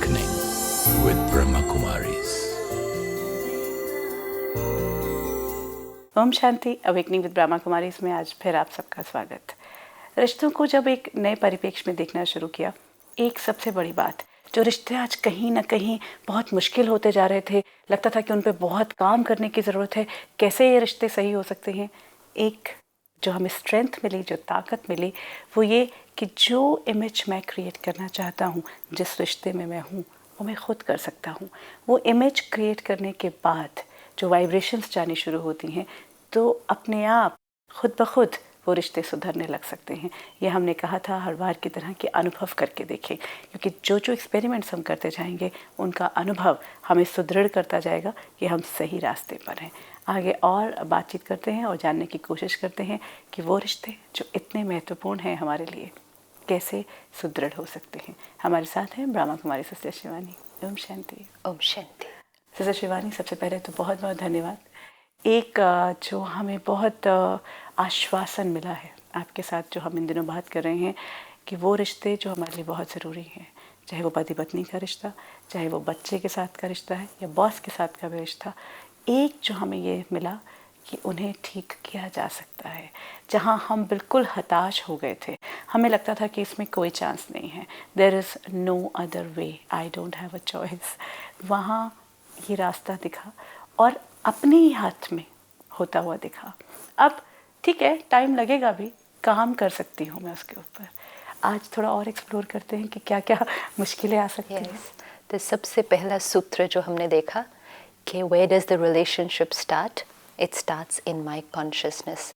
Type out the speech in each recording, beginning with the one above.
Awakening with Brahma Kumaris. ओम शांति। Awakening with Brahma Kumari में आज फिर आप सबका स्वागत। रिश्तों को जब एक नए परिप्रेक्ष्य में देखना शुरू किया, एक सबसे बड़ी बात, जो रिश्ते आज कहीं ना कहीं बहुत मुश्किल होते जा रहे थे, लगता था कि उन पे बहुत काम करने की ज़रूरत है, कैसे ये रिश्ते सही हो सकते हैं। एक जो हमें स्ट्रेंथ मिली, जो ताकत मिली, वो ये कि जो इमेज मैं क्रिएट करना चाहता हूँ, जिस रिश्ते में मैं हूँ, वो मैं खुद कर सकता हूँ। वो इमेज क्रिएट करने के बाद जो वाइब्रेशंस जानी शुरू होती हैं, तो अपने आप खुद ब खुद वो रिश्ते सुधरने लग सकते हैं। ये हमने कहा था हर बार की तरह कि अनुभव करके देखें, क्योंकि जो जो एक्सपेरिमेंट्स हम करते जाएंगे, उनका अनुभव हमें सुदृढ़ करता जाएगा कि हम सही रास्ते पर हैं। आगे और बातचीत करते हैं और जानने की कोशिश करते हैं कि वो रिश्ते जो इतने महत्वपूर्ण हैं हमारे लिए, कैसे सुदृढ़ हो सकते हैं। हमारे साथ हैं ब्रह्मा कुमारी सिस्टर शिवानी। ओम शांति। ओम शांति। सिस्टर शिवानी, सबसे पहले तो बहुत बहुत धन्यवाद। एक जो हमें बहुत आश्वासन मिला है आपके साथ, जो हम इन दिनों बात कर रहे हैं, कि वो रिश्ते जो हमारे लिए बहुत ज़रूरी हैं, चाहे वो पति पत्नी का रिश्ता, चाहे वो बच्चे के साथ का रिश्ता है या बॉस के साथ का भी रिश्ता, एक जो हमें ये मिला कि उन्हें ठीक किया जा सकता है। जहाँ हम बिल्कुल हताश हो गए थे, हमें लगता था कि इसमें कोई चांस नहीं है, there is no other way, I don't have a choice, वहाँ ये रास्ता दिखा और अपने ही हाथ में होता हुआ दिखा। अब ठीक है, टाइम लगेगा भी, काम कर सकती हूँ मैं उसके ऊपर। आज थोड़ा और एक्सप्लोर करते हैं कि क्या क्या मुश्किलें आ सकती हैं। तो सबसे पहला सूत्र जो हमने देखा कि where does the relationship start? It starts in my consciousness.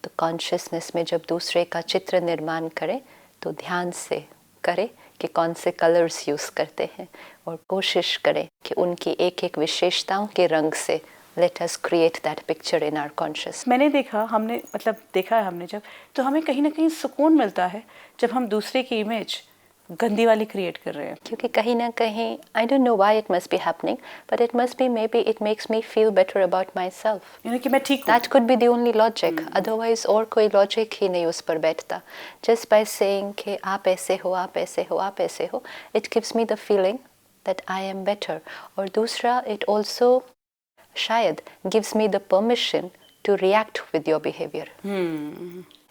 तो कॉन्शियसनेस में जब दूसरे का चित्र निर्माण करें तो ध्यान से करें कि कौन से कलर्स यूज़ करते हैं और कोशिश करें कि उनकी एक एक विशेषताओं के रंग से let us create that picture in our consciousness. मैंने देखा, हमने मतलब देखा है हमने, जब तो हमें कहीं ना कहीं सुकून मिलता है जब हम दूसरे की इमेज गंदी वाली क्रिएट कर रहे हैं, क्योंकि कहीं ना कहीं I don't know why it must be happening, but it must be maybe it makes me feel better about myself. यानी कि मैं ठीक हूँ। That could be the only logic. Otherwise और कोई logic ही नहीं उस पर बैठता. Just by saying कि आप ऐसे हो, आप ऐसे हो, आप ऐसे हो, it gives me the feeling that I am better. और दूसरा, it also शायद gives me the permission to react with your behavior.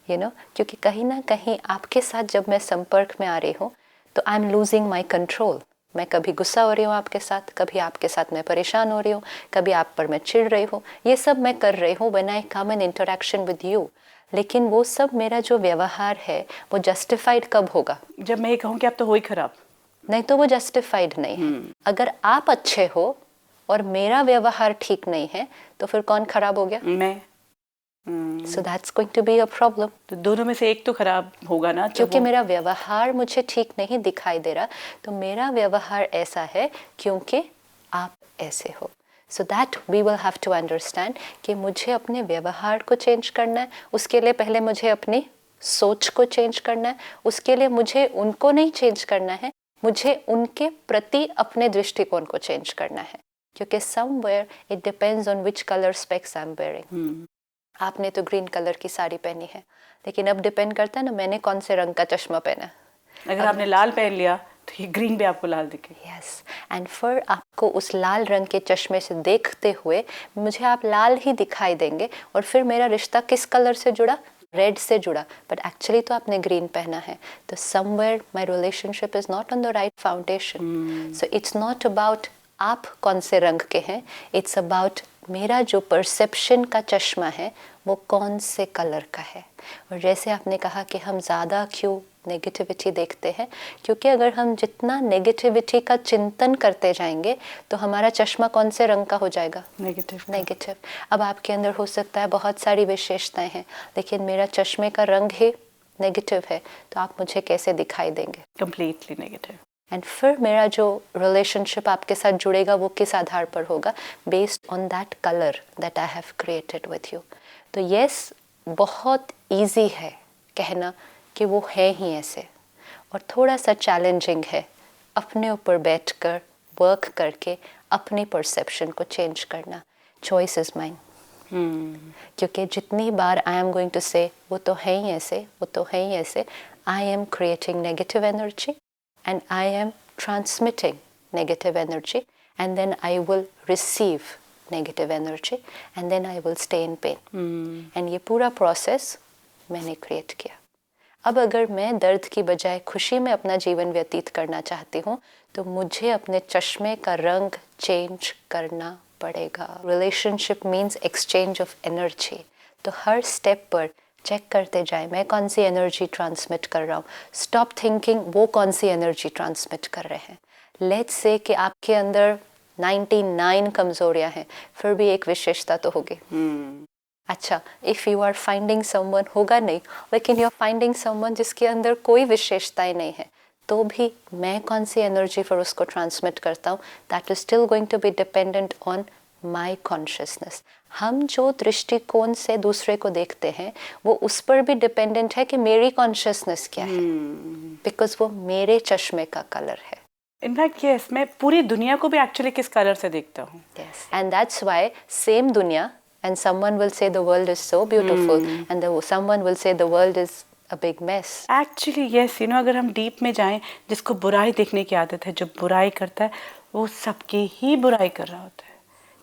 You know, क्योंकि कहीं ना कहीं आपके साथ जब मैं संपर्क में आ रही हूँ तो I am losing my control. मैं कभी गुस्सा हो रही हूँ आपके साथ, कभी आपके साथ मैं परेशान हो रही हूँ, कभी आप पर मैं चिढ़ रही हूँ, ये सब मैं कर रही हूँ when I come in interaction with you. लेकिन वो सब मेरा जो व्यवहार है वो जस्टिफाइड कब होगा? जब मैं ये कहूँ कि आप तो हो ही खराब, नहीं तो वो जस्टिफाइड नहीं है। अगर आप अच्छे हो और मेरा व्यवहार ठीक नहीं है तो फिर कौन खराब हो गया? मैं। So that's going to be a problem. तो दोनों में से एक तो खराब होगा ना, क्योंकि मेरा व्यवहार मुझे ठीक नहीं दिखाई दे रहा, तो मेरा व्यवहार ऐसा है क्योंकि आप ऐसे हो। So that we will have to understand कि मुझे अपने व्यवहार को चेंज करना है, उसके लिए पहले मुझे अपनी सोच को चेंज करना है, उसके लिए मुझे उनको नहीं चेंज करना है, मुझे उनके प्रति अपने दृष्टिकोण को चेंज करना है। क्योंकि somewhere it depends on which color specs I'm wearing. आपने तो ग्रीन कलर की साड़ी पहनी है, लेकिन अब डिपेंड करता है ना मैंने कौन से रंग का चश्मा पहना। अगर आपने लाल पहन लिया तो ये ग्रीन भी आपको लाल दिखे। यस, एंड फिर आपको उस लाल रंग के चश्मे से देखते हुए मुझे आप लाल ही दिखाई देंगे और फिर मेरा रिश्ता किस कलर से जुड़ा? रेड से जुड़ा, बट एक्चुअली तो आपने ग्रीन पहना है। तो somewhere my relationship is not on the right foundation. So it's not about आप कौन से रंग के हैं, इट्स अबाउट मेरा जो परसेप्शन का चश्मा है वो कौन से कलर का है। और जैसे आपने कहा कि हम ज़्यादा क्यों नेगेटिविटी देखते हैं, क्योंकि अगर हम जितना नेगेटिविटी का चिंतन करते जाएंगे तो हमारा चश्मा कौन से रंग का हो जाएगा? नेगेटिव। अब आपके अंदर हो सकता है बहुत सारी विशेषताएं हैं, लेकिन मेरा चश्मे का रंग ही नेगेटिव है, तो आप मुझे कैसे दिखाई देंगे? Completely negative. एंड फिर मेरा जो रिलेशनशिप आपके साथ जुड़ेगा वो किस आधार पर होगा? Based on that colour that I have created with you. तो यस, बहुत इजी है कहना कि वो है ही ऐसे, और थोड़ा सा चैलेंजिंग है अपने ऊपर बैठकर वर्क करके अपनी परसेप्शन को चेंज करना। Choice is mine. क्योंकि जितनी बार आई एम गोइंग टू से वो तो है ही ऐसे, वो तो है ही ऐसे, आई am creating negative energy and I am transmitting negative energy, and then I will receive negative energy, and then I will stay in pain. And ये पूरा process मैंने create किया. अब अगर मैं दर्द की बजाय खुशी में अपना जीवन व्यतीत करना चाहती हूँ तो मुझे अपने चश्मे का रंग चेंज करना पड़ेगा. Relationship means exchange of energy. तो हर स्टेप पर चेक करते जाए मैं कौन सी एनर्जी ट्रांसमिट कर रहा हूँ. स्टॉप थिंकिंग वो कौन सी एनर्जी ट्रांसमिट कर रहे हैं. लेट्स से कि आपके अंदर 99 कमजोरियां हैं, फिर भी एक विशेषता तो होगी. अच्छा, if you are finding someone, होगा नहीं, लेकिन यू आर फाइंडिंग समवन जिसके अंदर कोई विशेषताएं नहीं है, तो भी मैं कौन सी एनर्जी फिर उसको ट्रांसमिट करता हूँ, that is still going to be dependent on my consciousness. हम जो दृष्टिकोण से दूसरे को देखते हैं वो उस पर भी डिपेंडेंट है कि मेरी कॉन्शियसनेस क्या है, बिकॉज वो मेरे चश्मे का कलर है. इनफैक्ट यस, मैं पूरी दुनिया को भी एक्चुअली किस कलर से देखता हूँ. Yes, and that's why same दुनिया, and someone will say the world is so beautiful, and someone will say the world is a big mess. Actually yes, अगर हम डीप में जाएं, जिसको बुराई देखने की आदत है, जो बुराई करता है वो सबकी ही बुराई कर रहा होता है,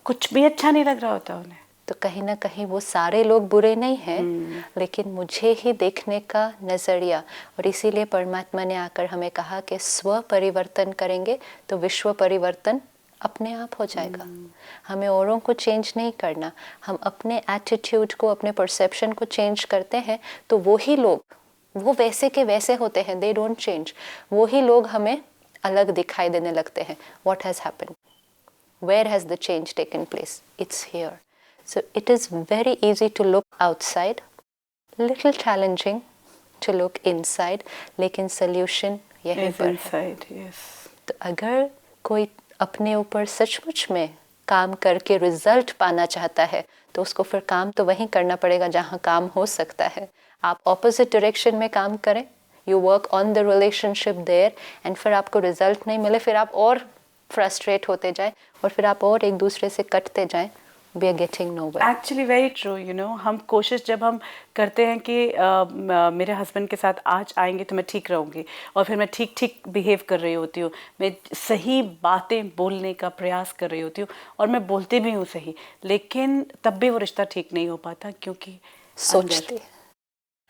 कुछ भी अच्छा नहीं लग रहा होता उन्हें. तो कहीं ना कहीं वो सारे लोग बुरे नहीं हैं, लेकिन मुझे ही देखने का नज़रिया. और इसीलिए परमात्मा ने आकर हमें कहा कि स्व परिवर्तन करेंगे तो विश्व परिवर्तन अपने आप हो जाएगा. हमें औरों को चेंज नहीं करना, हम अपने एटीट्यूड को, अपने परसेप्शन को चेंज करते हैं तो वही लोग, वो वैसे के वैसे होते हैं, दे डोंट चेंज. वही लोग हमें अलग दिखाई देने लगते हैं. What has happened, where has the change taken place, it's here. So it is very easy to look outside, little challenging to look inside, लेकिन सोल्यूशन यहीं पर है. तो अगर कोई अपने ऊपर सचमुच में काम करके रिजल्ट पाना चाहता है तो उसको फिर काम तो वहीं करना पड़ेगा जहाँ काम हो सकता है. आप ऑपोजिट डायरेक्शन में काम करें, you work on the relationship there, and फिर आपको रिजल्ट नहीं मिले, फिर आप और फ्रस्ट्रेट होते जाएं और फिर आप और एक दूसरे से कटते जाएं. We are getting nowhere. Actually very true, हम कोशिश जब हम करते हैं कि मेरे हस्बैंड के साथ आज आएंगे तो मैं ठीक रहूँगी, और फिर मैं ठीक बिहेव कर रही होती हूँ, मैं सही बातें बोलने का प्रयास कर रही होती हूँ और मैं बोलती भी हूँ सही, लेकिन तब भी वो रिश्ता ठीक नहीं हो पाता क्योंकि सोचते.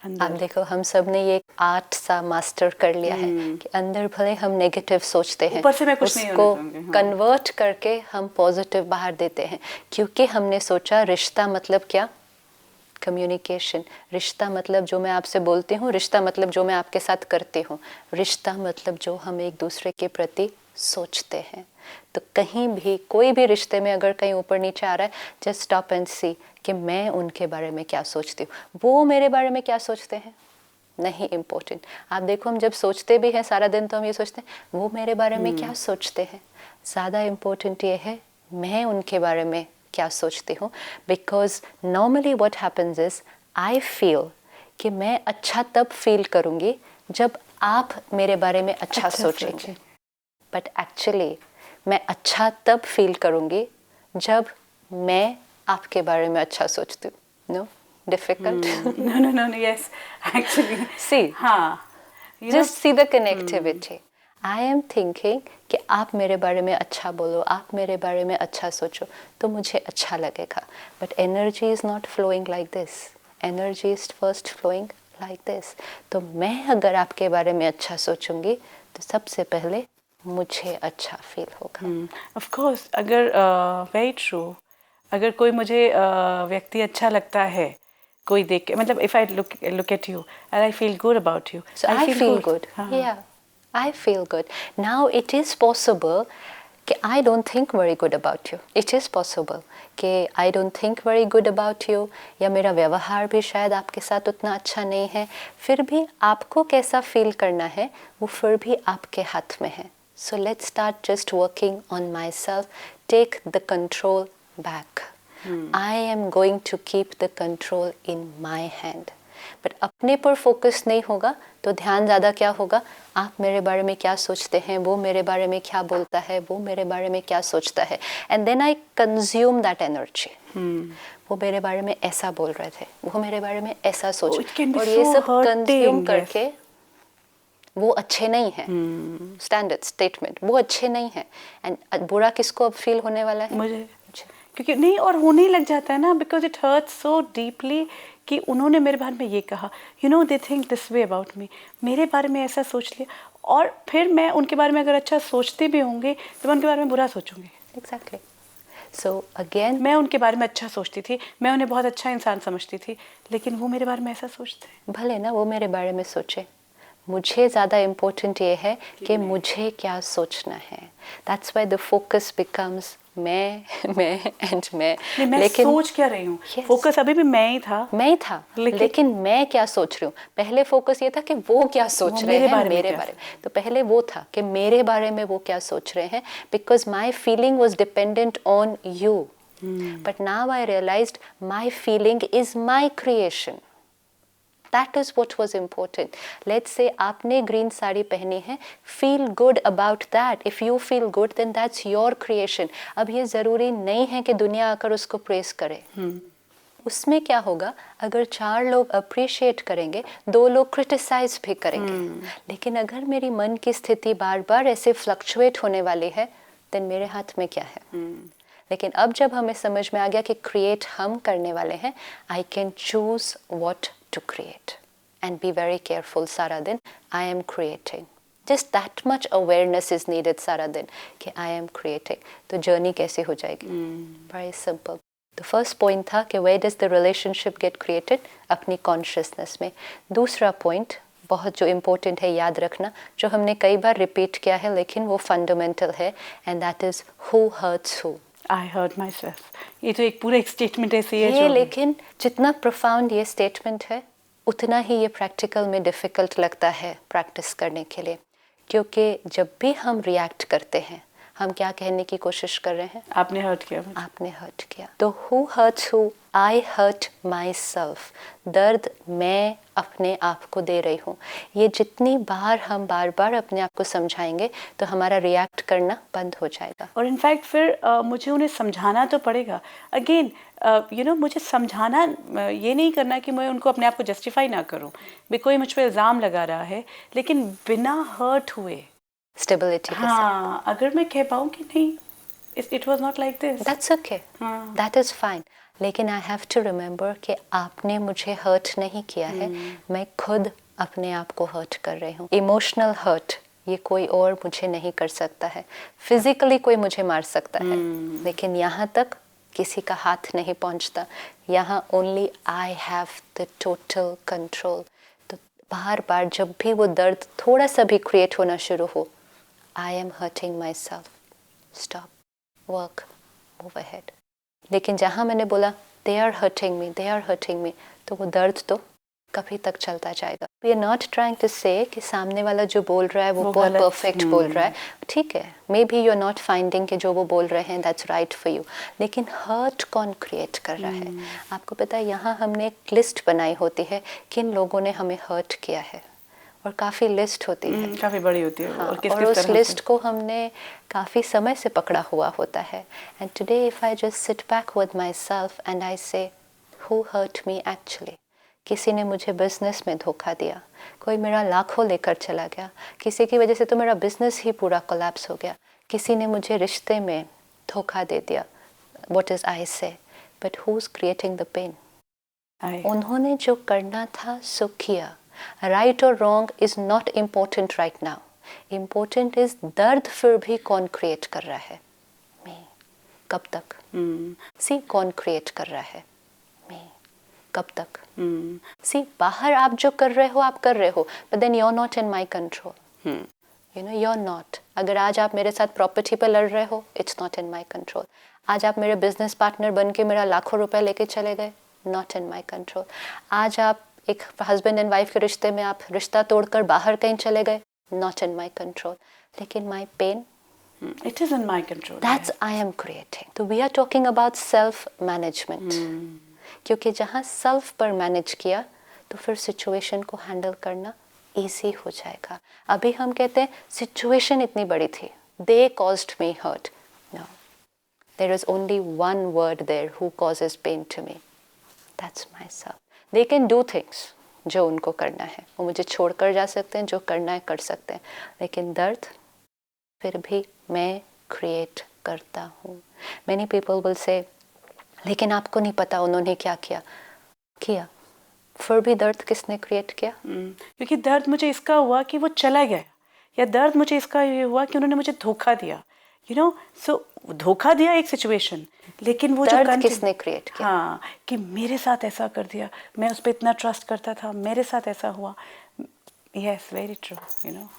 आप देखो, हम सब ने ये आर्ट सा मास्टर कर लिया है कि अंदर भले हम नेगेटिव सोचते हैं, ऊपर से मैं कुछ नहीं उसको कन्वर्ट करके हम पॉजिटिव बाहर देते हैं, क्योंकि हमने सोचा रिश्ता मतलब क्या, कम्युनिकेशन. रिश्ता मतलब जो मैं आपसे बोलती हूँ, रिश्ता मतलब जो मैं आपके साथ करती हूँ, रिश्ता मतलब जो हम एक दूसरे के प्रति सोचते हैं. तो कहीं भी कोई भी रिश्ते में अगर कहीं ऊपर नीचे आ रहा है, जस्ट स्टॉप एंड सी कि मैं उनके बारे में क्या सोचती हूँ, वो मेरे बारे में क्या सोचते हैं, नहीं इम्पोर्टेंट. आप देखो, हम जब सोचते भी हैं सारा दिन तो हम ये सोचते हैं वो मेरे बारे में क्या सोचते हैं. ज़्यादा इम्पोर्टेंट ये है मैं उनके बारे में क्या सोचती हूँ. Because normally what happens is I feel कि मैं अच्छा तब फील करूँगी जब आप मेरे बारे में अच्छा सोचेंगे. बट एक्चुअली मैं अच्छा तब फील करूँगी जब मैं आपके बारे में अच्छा सोचती हूँ. Know difficult. No, yes, actually. See, हाँ, just see the connectivity. I am thinking कि आप मेरे बारे में अच्छा बोलो, आप मेरे बारे में अच्छा सोचो तो मुझे अच्छा लगेगा. But energy is not flowing like this. Energy is first flowing like this. तो मैं अगर आपके बारे में अच्छा सोचूंगी तो सबसे पहले मुझे अच्छा फील होगा. ऑफ कोर्स, अगर वेरी ट्रू, अगर कोई मुझे व्यक्ति अच्छा लगता है, कोई देख के, मतलब if I look at you and I feel good about you, so I feel good. Yeah, I feel good. Now it is possible कि I don't think very good about you. It is possible कि I don't think very good about you, या मेरा व्यवहार भी शायद आपके साथ उतना अच्छा नहीं है. फिर भी आपको कैसा फील करना है वो फिर भी आपके हाथ में है. So let's start just working on myself. Take the control back. I am going to keep the control in my hand. But अपने पर फोकस नहीं होगा तो ध्यान ज़्यादा क्या होगा, आप मेरे बारे में क्या सोचते हैं, वो मेरे बारे में क्या बोलता है, वो मेरे बारे में क्या सोचता है. And then I consume that energy. वो मेरे बारे में ऐसा बोल रहे थे, वो मेरे बारे में ऐसा सोच, और ये सब कंज्यूम करके वो अच्छे नहीं हैं, स्टैंडर्ड स्टेटमेंट, वो अच्छे नहीं हैं। एंड बुरा किसको अब फील होने वाला है? मुझे, क्योंकि नहीं, और होने ही लग जाता है ना, because it hurts so deeply कि उन्होंने मेरे बारे में ये कहा, you know they think this way about me, मेरे बारे में ऐसा सोच लिया, और फिर मैं उनके बारे में अगर अच्छा सोचते भी होंगे तो मैं उनके बारे में बुरा सोचूंगी। एग्जैक्टली। सो अगेन, मैं उनके बारे में अच्छा सोचती थी, मैं उन्हें बहुत अच्छा इंसान समझती थी, लेकिन वो मेरे बारे में ऐसा सोचते हैं। भले ना वो मेरे बारे में सोचे, मुझे ज़्यादा इम्पोर्टेंट ये है कि मुझे क्या सोचना है। That's why the focus becomes मैं एंड मैं। नहीं, मैं लेकिन सोच क्या रही हूँ, Yes. फोकस अभी भी मैं ही था। लेकिन मैं क्या सोच रही हूँ। पहले फोकस ये था कि वो क्या सोच रहे हैं मेरे बारे में। तो पहले वो था कि मेरे बारे में वो क्या सोच रहे हैं, because my feeling was dependent on you. But now I realised my feeling is my creation. That is what was important. Let's say आपने ग्रीन साड़ी पहनी है, feel good about that. If you feel good, then that's your creation. अब ये ज़रूरी नहीं है कि दुनिया आकर उसको प्रेस करे। उसमें क्या होगा, अगर 4 लोग अप्रिशिएट करेंगे, 2 लोग क्रिटिसाइज भी करेंगे। लेकिन अगर मेरी मन की स्थिति बार बार ऐसे फ्लक्चुएट होने वाली है, then मेरे हाथ में क्या है? लेकिन अब जब हमें समझ में आ गया कि क्रिएट हम करने वाले हैं, I can choose what to create and be very careful सारा दिन। I am creating, just that much awareness is needed सारा दिन कि आई एम क्रिएटिंग। तो जर्नी कैसे हो जाएगी? Very simple. तो फर्स्ट पॉइंट था कि where does the relationship get created? अपनी कॉन्शियसनेस में। दूसरा पॉइंट बहुत जो इम्पोर्टेंट है, याद रखना, जो हमने कई बार रिपीट किया है लेकिन वो फंडामेंटल है, and that is who hurts who. I hurt myself. ये तो एक पूरा एक स्टेटमेंट ऐसी है ये जो, लेकिन जितना प्रोफाउंड ये स्टेटमेंट है, उतना ही ये प्रैक्टिकल में डिफ़िकल्ट लगता है प्रैक्टिस करने के लिए। क्योंकि जब भी हम रिएक्ट करते हैं, हम क्या कहने की कोशिश कर रहे हैं? आपने हर्ट किया मुझे। आपने हर्ट किया। तो who hurts who? I hurt myself. दर्द मैं अपने आप को दे रही हूँ। ये जितनी बार हम बार बार अपने आप को समझाएंगे तो हमारा रिएक्ट करना बंद हो जाएगा। और इनफैक्ट फिर मुझे उन्हें समझाना तो पड़ेगा। अगेन यू नो, मुझे समझाना ये नहीं करना कि मैं उनको अपने आप को जस्टिफाई ना करूँ, भी कोई मुझ पर इल्ज़ाम लगा रहा है, लेकिन बिना हर्ट हुए स्टेबिलिटी। हाँ, अगर मैं कह पाऊँ कि नहीं, it was not like this, that's okay, that is fine. लेकिन आई हैव टू रिमेंबर कि आपने मुझे हर्ट नहीं किया है, मैं खुद अपने आप को हर्ट कर रही हूँ। इमोशनल हर्ट ये कोई और मुझे नहीं कर सकता है। फिजिकली कोई मुझे मार सकता है, लेकिन यहाँ तक किसी का हाथ नहीं पहुँचता। यहाँ only I have the total control. तो बार बार जब भी वो दर्द थोड़ा सा भी क्रिएट होना शुरू हो, I am hurting myself, stop, work, move ahead. लेकिन जहाँ मैंने बोला they are hurting me, they are hurting me, तो वो दर्द तो कभी तक चलता जाएगा। We are not trying to say कि सामने वाला जो बोल रहा है वो बहुत परफेक्ट बोल रहा है, ठीक है, maybe you are not finding कि जो वो बोल रहे हैं दैट्स राइट फॉर यू, लेकिन हर्ट कौन क्रिएट कर रहा है? आपको पता है, यहाँ हमने एक लिस्ट बनाई होती है किन लोगों ने हमें हर्ट किया है, और काफ़ी लिस्ट होती है, काफ़ी बड़ी होती है। हाँ, और किस और उस लिस्ट को हमने काफ़ी समय से पकड़ा हुआ होता है। And today if I just sit back with my self and I से हु हर्ट मी एक्चुअली। किसी ने मुझे बिजनेस में धोखा दिया, कोई मेरा लाखों लेकर चला गया, किसी की वजह से तो मेरा बिजनेस ही पूरा कोलैप्स हो गया, किसी ने मुझे रिश्ते में धोखा दे दिया। What is I say, but who is creating the pain? उन्होंने जो करना था सो किया। राइट और wrong is not important right now, important is दर्द फिर भी कौन क्रिएट कर रहा है? मैं। कब तक? सी, कौन क्रिएट कर रहा है? मैं। कब तक? सी, बाहर आप जो कर रहे हो आप कर रहे हो, but then you are not in my control, you know, you are not. अगर आज आप मेरे साथ प्रॉपर्टी पे लड़ रहे हो, it's not in my control. आज आप मेरे बिजनेस पार्टनर बन के मेरा लाखों रुपए लेके चले गए, नॉट इन माई कंट्रोल। आज आप एक हस्बैंड एंड वाइफ के रिश्ते में आप रिश्ता तोड़कर बाहर कहीं चले गए, नॉट इन माई कंट्रोल। लेकिन my pain, it is in my control, that's I am creating. तो we are talking about self management, क्योंकि जहाँ सेल्फ पर मैनेज किया तो फिर सिचुएशन को हैंडल करना ईजी हो जाएगा। अभी हम कहते हैं सिचुएशन इतनी बड़ी थी, they caused me hurt. No, there is only one word there who causes pain to me, that's my self. They can do things, जो उनको करना है, वो मुझे छोड़कर जा सकते हैं, जो करना है कर सकते हैं, लेकिन दर्द फिर भी मैं क्रिएट करता हूँ। Many people will say, लेकिन आपको नहीं पता उन्होंने क्या किया। फिर भी दर्द किसने क्रिएट किया? क्योंकि दर्द मुझे इसका हुआ कि वो चला गया, या दर्द मुझे इसका ये हुआ कि उन्होंने मुझे धोखा दिया, सो धोखा दिया एक सिचुएशन, लेकिन वो दर्द जो किसने क्रिएट किया? हाँ, कि मेरे साथ ऐसा कर दिया, मैं उस पर इतना ट्रस्ट करता था, मेरे साथ ऐसा हुआ। Yes, very true,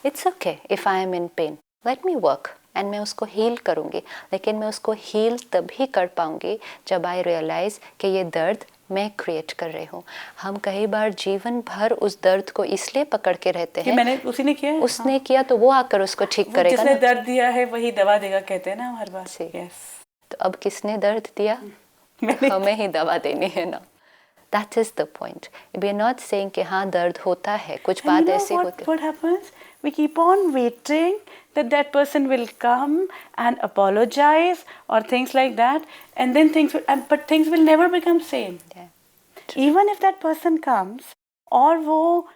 it's okay if I am in pen, let me work and मैं उसको हील करूँगी, लेकिन मैं उसको हील तभी कर पाऊँगी जब आई रियलाइज़ कि ये दर्द मैं क्रिएट कर रही हूँ। हम कई बार जीवन भर उस दर्द को इसलिए पकड़ के रहते हैं उसी ने किया है, उसने किया तो वो आकर उसको ठीक करेगा। जिसने दर्द दिया है वही दवा देगा, कहते हैं ना हर बार। यस, तो अब किसने दर्द दिया? हमें ही दवा देनी है ना। That is the point. We are not saying कि हाँ दर्द होता है, कुछ बात ऐसी होती है। What happens? We keep on waiting that person will come and apologize or things like that, and then but things will never become same. Yeah. Even if that person comes और वो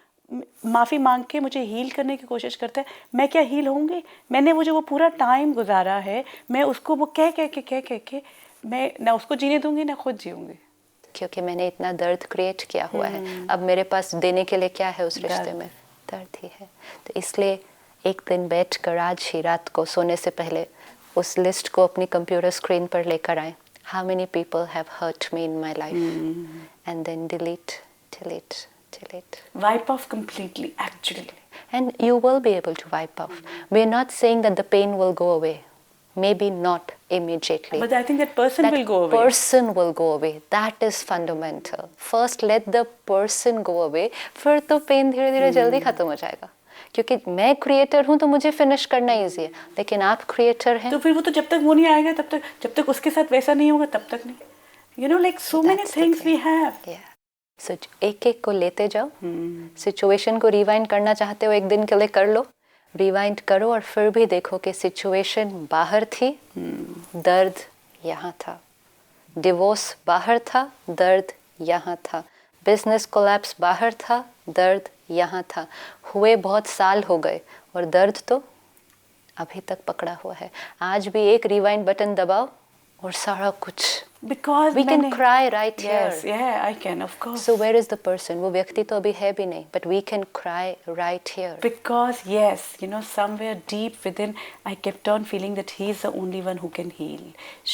माफ़ी मांग के मुझे हील करने की कोशिश करता है, मैं क्या हील होंगी? मैंने वो जो वो पूरा टाइम गुजारा है, मैं उसको वो कह के मैं ना उसको जीने दूंगी ना खुद जीऊंगी, क्योंकि मैंने इतना दर्द क्रिएट किया हुआ है। अब मेरे पास देने के लिए क्या है उस रिश्ते में? दर्द ही है। तो इसलिए एक दिन बैठ कर आज ही रात को सोने से पहले उस लिस्ट को अपनी कंप्यूटर स्क्रीन पर लेकर आए। How many people have hurt me in my life? And then delete. Wipe off completely, actually. And you will be able to wipe off. We're not saying that the pain will go away. Maybe not immediately. But I think that person will go away. That person will go away. That is fundamental. First let the person go away. फिर तो pen धीरे धीरे जल्दी खत्म हो जाएगा, क्योंकि मैं क्रिएटर हूँ तो मुझे फिनिश करना इजी है, लेकिन आप क्रिएटर हैं तो फिर वो तो जब तक वो नहीं आएगा तब तक, जब तक उसके साथ वैसा नहीं होगा तब तक नहीं। Like so many things we have. Yeah. So एक एक को लेते जाओ। सिचुएशन को रिवाइंड करना चाहते हो एक दिन के लिए कर लो, रिवाइंड करो और फिर भी देखो कि सिचुएशन बाहर थी, दर्द यहाँ था। डिवोर्स बाहर था, दर्द यहाँ था। बिजनेस कोलैप्स बाहर था, दर्द यहाँ था। हुए बहुत साल हो गए और दर्द तो अभी तक पकड़ा हुआ है। आज भी एक रिवाइंड बटन दबाओ और सारा कुछ, because we can cry right yes, here. Yeah, I can, of course. So where is the person? वो व्यक्ति तो अभी है भी नहीं, but we can cry right here. Because yes, somewhere deep within, I kept on feeling that he is the only one who can heal.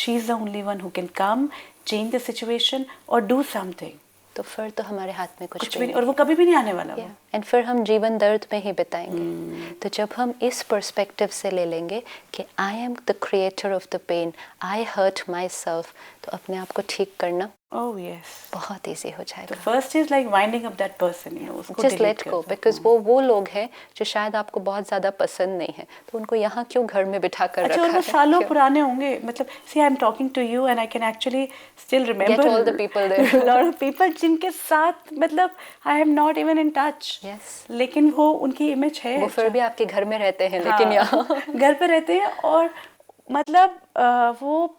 She's the only one who can come, change the situation or do something. तो फिर तो हमारे हाथ में कुछ भी नहीं, और वो कभी भी नहीं आने वाला। एंड फिर हम जीवन दर्द में ही बिताएंगे। तो जब हम इस पर्सपेक्टिव से ले लेंगे कि I am the creator of the pain, I hurt myself, तो अपने आप को ठीक करना बहुत ईजी हो जाएगा। First is like winding up that person, just let go, because वो लोग हैं जो शायद आपको बहुत ज्यादा पसंद नहीं है, तो उनको यहाँ क्यों घर में बिठा कर रखा है? सालों पुराने होंगे, मतलब see I am talking to you and I can actually still remember all the people there, lot of people जिनके साथ मतलब I am not even in touch, लेकिन वो उनकी इमेज है, वो फिर भी आपके घर में रहते हैं, लेकिन यहाँ घर पे रहते हैं, और मतलब वो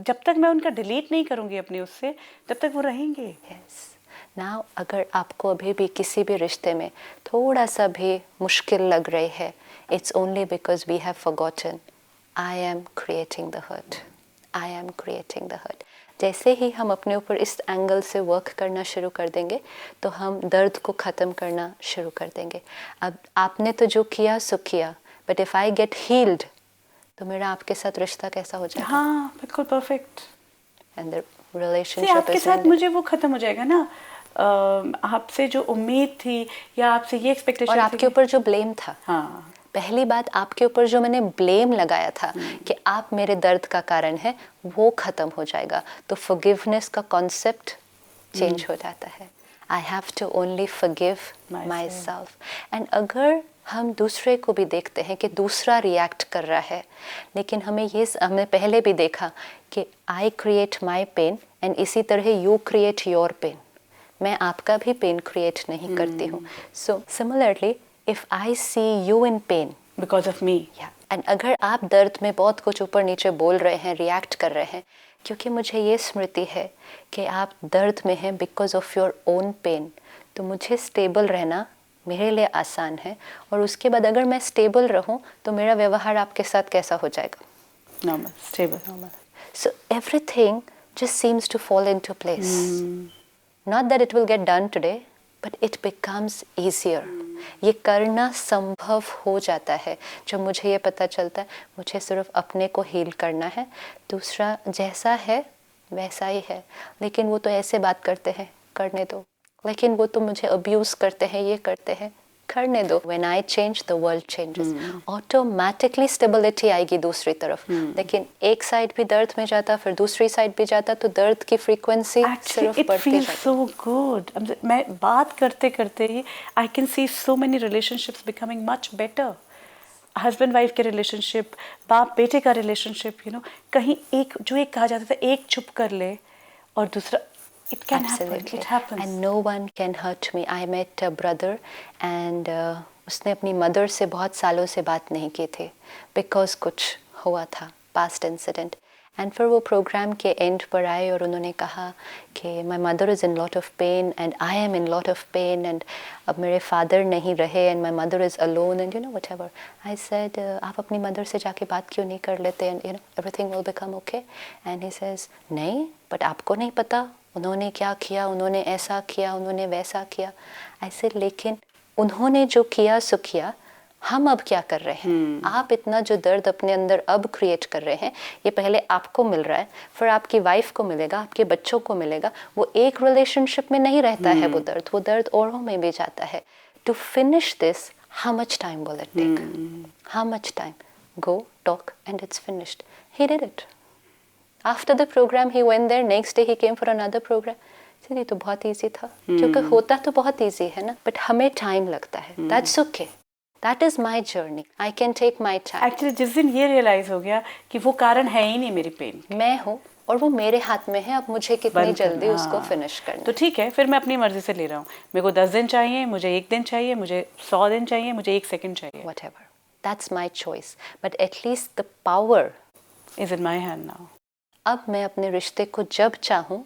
जब तक मैं उनका डिलीट नहीं करूंगी अपनी उससे, तब तक वो रहेंगे। नाउ अगर आपको अभी भी किसी भी रिश्ते में थोड़ा सा भी मुश्किल लग रही है, it's only because we have forgotten I am creating the hurt, I am creating the hurt. जैसे ही हम अपने ऊपर इस एंगल से वर्क करना शुरू कर देंगे तो हम दर्द को ख़त्म करना शुरू कर देंगे। अब आपने तो जो किया सो किया, but if I get heeled तो मेरा आपके साथ रिश्ता कैसा हो जाएगा? हाँ, बिल्कुल परफेक्ट। एंड द रिलेशनशिप आपके साथ मुझे वो खत्म हो जाएगा ना, आपसे जो उम्मीद थी या आपसे ये एक्सपेक्टेशन और आपके ऊपर जो ब्लेम था। हाँ, पहली बात, आपके ऊपर जो मैंने ब्लेम लगाया था कि आप मेरे दर्द का कारण है, वो खत्म हो जाएगा। तो फॉरगिवनेस का कॉन्सेप्ट चेंज हो जाता है। I have to only forgive myself. And अगर हम दूसरे को भी देखते हैं कि दूसरा रिएक्ट कर रहा है, लेकिन हमने पहले भी देखा कि I create my pain and इसी तरह यू क्रिएट योर पेन। मैं आपका भी पेन क्रिएट नहीं करती हूँ। So similarly if I see you in pain because of me, and अगर आप दर्द में बहुत कुछ ऊपर नीचे बोल रहे हैं, रिएक्ट कर रहे हैं, क्योंकि मुझे ये स्मृति है कि आप दर्द में हैं because of your own pain, तो मुझे स्टेबल रहना मेरे लिए आसान है, और उसके बाद अगर मैं स्टेबल रहूं तो मेरा व्यवहार आपके साथ कैसा हो जाएगा? Normal, stable. Normal. So everything just seems to fall into place. Not that it will get done today, but it becomes easier. ये करना संभव हो जाता है जब मुझे ये पता चलता है मुझे सिर्फ अपने को हील करना है, दूसरा जैसा है वैसा ही है। लेकिन वो तो ऐसे बात करते हैं, करने दो। लेकिन वो तो मुझे अब्यूज करते हैं, ये करते हैं, करने दो। When I change, the world changes. Automatically stability आएगी दूसरी तरफ। लेकिन एक साइड भी दर्द में जाता, फिर दूसरी साइड भी जाता, तो दर्द की फ्रीक्वेंसी सिर्फ बढ़ती जाती। So good. मैं बात करते करते ही I can see so many relationships becoming much better. Husband wife के रिलेशनशिप, बाप बेटे का रिलेशनशिप, कहीं एक कहा जाता था एक चुप कर ले और दूसरा, it can Absolutely. happen. It happens. And no one can hurt me. I met a brother and उसने अपनी मदर से बहुत सालों से बात नहीं की थी बिकॉज कुछ हुआ था, पास्ट इंसिडेंट। एंड फिर वो प्रोग्राम के एंड पर आए और उन्होंने कहा कि my mother is in lot of pain and I am in lot of pain and अब मेरे फादर नहीं रहे and my mother is alone and whatever. I said आप अपनी मदर से जाके बात क्यों नहीं कर लेते and everything will become okay. And he says नहीं, बट आपको नहीं पता उन्होंने क्या किया, उन्होंने ऐसा किया, उन्होंने वैसा किया। ऐसे लेकिन उन्होंने जो किया सो किया, हम अब क्या कर रहे हैं? आप इतना जो दर्द अपने अंदर अब क्रिएट कर रहे हैं, ये पहले आपको मिल रहा है, फिर आपकी वाइफ को मिलेगा, आपके बच्चों को मिलेगा। वो एक रिलेशनशिप में नहीं रहता है वो दर्द औरों में भी जाता है। To finish this, how much time will it take? How much time? Go talk and it's finished. He did it. After the program, he went there. Next day, he came for another program. ये तो बहुत easy था, क्योंकि होता तो बहुत easy है ना, but हमें time लगता है। That's okay. That is my journey. I can take my time. Actually, जिस दिन ये realize हो गया कि वो कारण है ही नहीं मेरी पेन, मैं हूँ और वो मेरे हाथ में है, अब मुझे कितनी जल्दी उसको फिनिश करना। तो ठीक है, फिर मैं अपनी मर्जी से ले रहा हूँ। मेरे को 10 दिन चाहिए, मुझे 1 दिन चाहिए, मुझे 100 दिन चाहिए, मुझे 1 सेकंड चाहिए। Whatever. That's my choice. But at least the power is in my hand now. अब मैं अपने रिश्ते को जब चाहूँ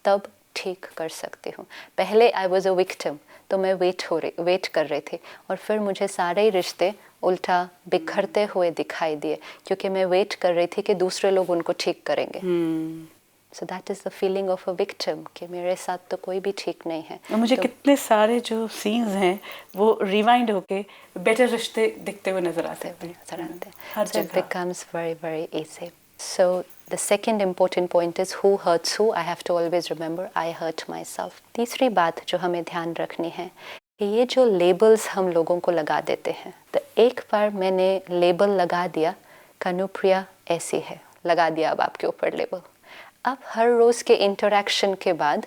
तब ठीक कर सकती हूँ। पहले आई वॉज अ विक्टिम, तो मैं वेट कर रही थी, और फिर मुझे सारे रिश्ते उल्टा बिखरते हुए दिखाई दिए, क्योंकि मैं वेट कर रही थी कि दूसरे लोग उनको ठीक करेंगे। So that is the feeling of a victim, कि मेरे साथ तो कोई भी ठीक नहीं है। और मुझे कितने सारे जो सीन्स हैं वो रिवाइंड होके बेटर रिश्ते दिखते हुए नजर आते हैं। हर जगह। It becomes very, very easy. So the second important point is who hurts who. I have to always remember I hurt myself. तीसरी बात जो हमें ध्यान रखनी है कि ये जो लेबल्स हम लोगों को लगा देते हैं, तो एक बार मैंने लेबल लगा दिया, कनुप्रिया ऐसी है, लगा दिया अब आपके ऊपर लेबल। अब हर रोज़ के इंटरेक्शन के बाद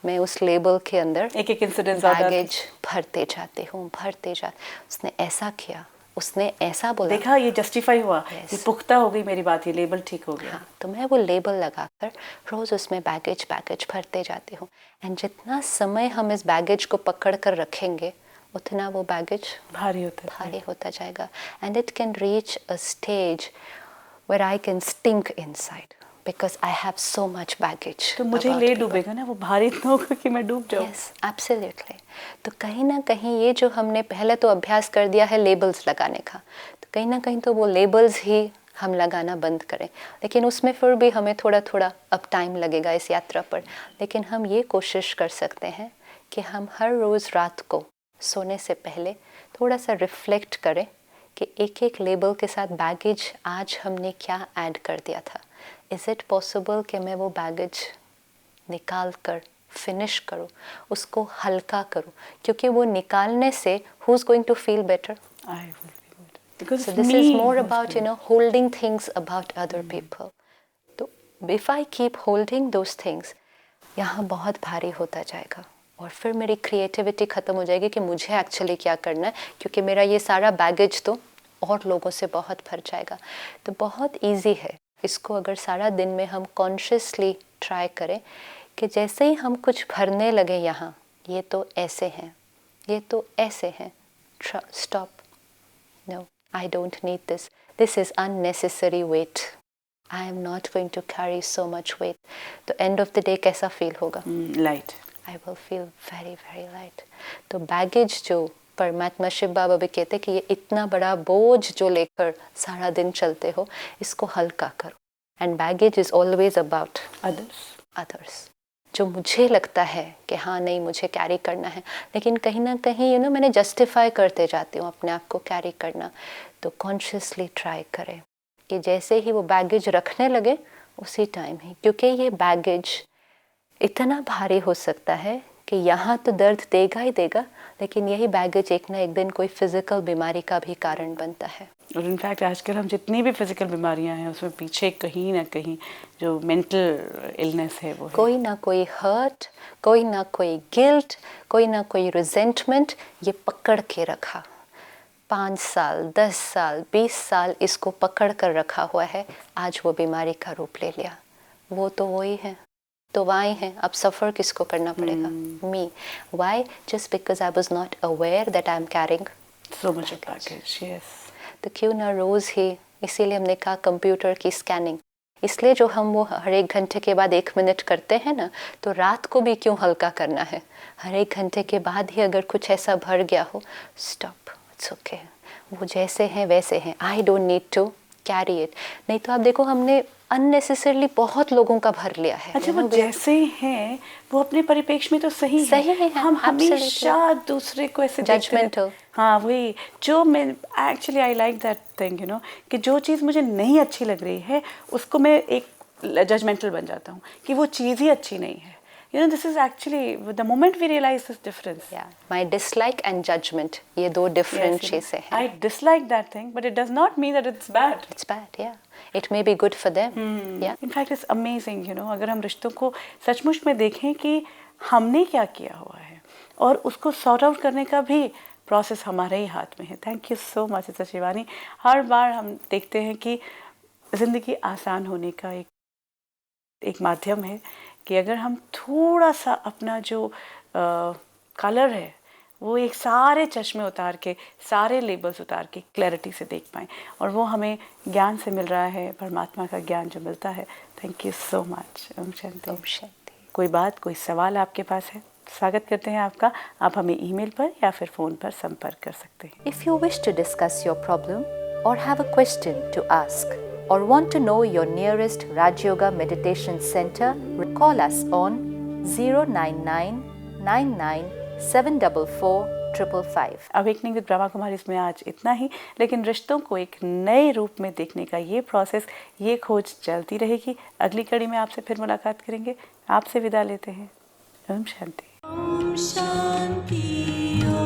मैं उस लेबल के अंदर एक इंसिडेंट बैगेज भरते जाती हूँ। उसने ऐसा किया, उसने ऐसा बोला, देखा, ये जस्टिफाई हुआ, ये पुख्ता हो गई मेरी बात, ये लेबल ठीक हो गया। हाँ, तो मैं वो लेबल लगाकर रोज़ उसमें बैगेज भरते जाती हूँ। एंड जितना समय हम इस बैगेज को पकड़ कर रखेंगे, उतना वो बैगेज भारी होता जाएगा। And it can reach a stage where I can stink inside because I have so much baggage. तो मुझे ले डूबेगा ना, वो भारी इतना होगा कि मैं डूब जाऊँ। Yes, absolutely. तो कहीं ना कहीं ये जो हमने पहले तो अभ्यास कर दिया है लेबल्स लगाने का, तो कहीं ना कहीं तो वो लेबल्स ही हम लगाना बंद करें। लेकिन उसमें फिर भी हमें थोड़ा थोड़ा अब टाइम लगेगा इस यात्रा पर। लेकिन हम ये कोशिश कर सकते हैं कि हम हर रोज़ रात को सोने से पहले थोड़ा सा रिफ्लेक्ट करें कि एक एक लेबल के साथ बैगेज आज हमने क्या ऐड कर दिया था। इज़ इट पॉसिबल कि मैं वो बैगेज निकाल कर फिनिश करूँ, उसको हल्का करूँ, क्योंकि वो निकालने से who is going to feel better? I will feel better. Because So this is more about holding things about other people. तो if I keep holding those things, यहाँ बहुत भारी होता जाएगा और फिर मेरी क्रिएटिविटी ख़त्म हो जाएगी कि मुझे एक्चुअली क्या करना है, क्योंकि मेरा ये सारा बैगेज तो और लोगों से बहुत भर जाएगा। तो बहुत ईजी है, इसको अगर सारा दिन में हम कॉन्शियसली ट्राई करें कि जैसे ही हम कुछ भरने लगे यहाँ, ये तो ऐसे हैं, ये तो ऐसे हैं, stop, no, I don't need this, this is unnecessary weight, I am not going to carry so much weight. तो एंड ऑफ द डे कैसा फील होगा? Light, I will feel very very light. तो baggage जो परमात्मा शिव बाबा भी कहते कि ये इतना बड़ा बोझ जो लेकर सारा दिन चलते हो, इसको हल्का करो। And baggage is always about others. जो मुझे लगता है कि हाँ नहीं मुझे कैरी करना है, लेकिन कहीं ना कहीं मैंने जस्टिफाई करते जाती हूँ अपने आप को कैरी करना। तो कॉन्शियसली ट्राई करें कि जैसे ही वो बैगेज रखने लगे उसी टाइम ही, क्योंकि ये बैगेज इतना भारी हो सकता है कि यहाँ तो दर्द देगा ही देगा, लेकिन यही बैगेज एक ना एक दिन कोई फिजिकल बीमारी का भी कारण बनता है। और इनफैक्ट आजकल हम जितनी भी फिजिकल बीमारियां हैं उसमें पीछे कहीं ना कहीं जो मेंटल इलनेस है वो है। कोई ना कोई हर्ट, कोई ना कोई गिल्ट, कोई ना कोई रिजेंटमेंट ये पकड़ के रखा। 5 साल, 10 साल, 20 साल इसको पकड़ कर रखा हुआ है, आज वो बीमारी का रूप ले लिया। वो तो वही है, तो वाई है। अब सफ़र किसको करना पड़ेगा? Me. Why? Just because I was not aware that I am carrying so much baggage. Yes. तो क्यों ना रोज़ ही, इसीलिए हमने कहा कंप्यूटर की स्कैनिंग, इसलिए जो हम वो हर 1 घंटे के बाद 1 मिनट करते हैं ना, तो रात को भी क्यों हल्का करना है? हर 1 घंटे के बाद ही अगर कुछ ऐसा भर गया हो, स्टॉप, इट्स ओके, वो जैसे हैं वैसे हैं, I don't need to carry it. नहीं तो आप देखो हमने अननेसेसरली बहुत लोगों का भर लिया है। अच्छा, वो जैसे हैं वो अपने परिपेक्ष में तो सही है, हम हमेशा दूसरे को ऐसे जजमेंटल। हाँ वही जो मैं actually I like that thing कि जो चीज़ मुझे नहीं अच्छी लग रही है उसको मैं एक जजमेंटल बन जाता हूँ कि वो चीज़ ही अच्छी नहीं है। This is actually the moment we realize this difference. Yeah, my dislike and judgment, ये दो different चीज़ें हैं। I dislike that thing, but it does not mean that it's bad. It's bad, yeah. It may be good for them. Yeah. In fact, it's amazing, अगर हम रिश्तों को सचमुच में देखें कि हमने क्या किया हुआ है और उसको सॉर्ट आउट करने का भी प्रोसेस हमारे ही हाथ में है। Thank you so much Shivani. हर बार हम देखते हैं कि ज़िंदगी आसान होने का एक माध्यम है कि अगर हम थोड़ा सा अपना जो कलर है वो एक सारे चश्मे उतार के, सारे लेबल्स उतार के क्लैरिटी से देख पाएँ, और वो हमें ज्ञान से मिल रहा है, परमात्मा का ज्ञान जो मिलता है। Thank you so much. ओम शांति। ओम शांति। कोई बात, कोई सवाल आपके पास है, स्वागत करते हैं आपका। आप हमें ईमेल पर या फिर फ़ोन पर संपर्क कर सकते हैं। If you wish to discuss your problem or have a question to ask or want to know your nearest Raj Yoga Meditation Center, call us on 09999744555. Awakening with Brahma Kumari इसमें आज इतना ही, लेकिन रिश्तों को एक नए रूप में देखने का ये प्रोसेस, ये खोज चलती रहेगी। अगली कड़ी में आपसे फिर मुलाकात करेंगे। आपसे विदा लेते हैं। ओम शांति। ओम शांति।